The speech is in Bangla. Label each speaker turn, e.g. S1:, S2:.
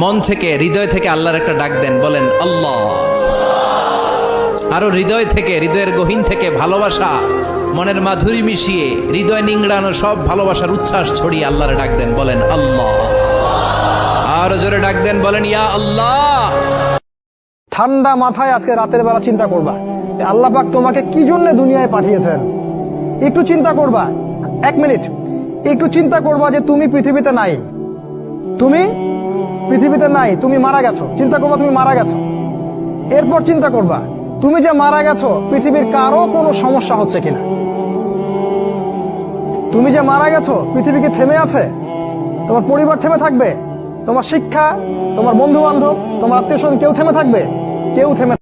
S1: মন থেকে হৃদয় থেকে আল্লাহর একটা ডাক দেন, বলেন আল্লাহ। আরো হৃদয় থেকে, হৃদয়ের গহীন থেকে ভালোবাসা, মনের মাধুরী মিশিয়ে হৃদয় নিংড়ানো সব ভালোবাসার উচ্ছ্বাস ছড়িয়ে আল্লাহর ডাক দেন, বলেন আল্লাহ। আরো জোরে ডাক দেন, বলেন ইয়া আল্লাহ।
S2: ঠান্ডা মাথায় আজকে রাতের বেলা চিন্তা করবা আল্লাহ পাক তোমাকে কি জন্য দুনিয়ায় পাঠিয়েছেন। একটু চিন্তা করবা, 1 মিনিট একটু চিন্তা করবা যে তুমি পৃথিবীতে নাই, তুমি পৃথিবীতে নাই, তুমি মারা গেছো। চিন্তা করবা তুমি মারা গেছো। এরপর চিন্তা করবা তুমি যে মারা গেছো পৃথিবীর কারো কোনো সমস্যা হচ্ছে কিনা। তুমি যে মারা গেছো পৃথিবী কি থেমে আছে? তোমার পরিবার থেমে থাকবে? তোমার শিক্ষা, তোমার বন্ধু বান্ধব, তোমার আত্মীয় স্বজন কেউ থেমে থাকবে? কেউ থেমে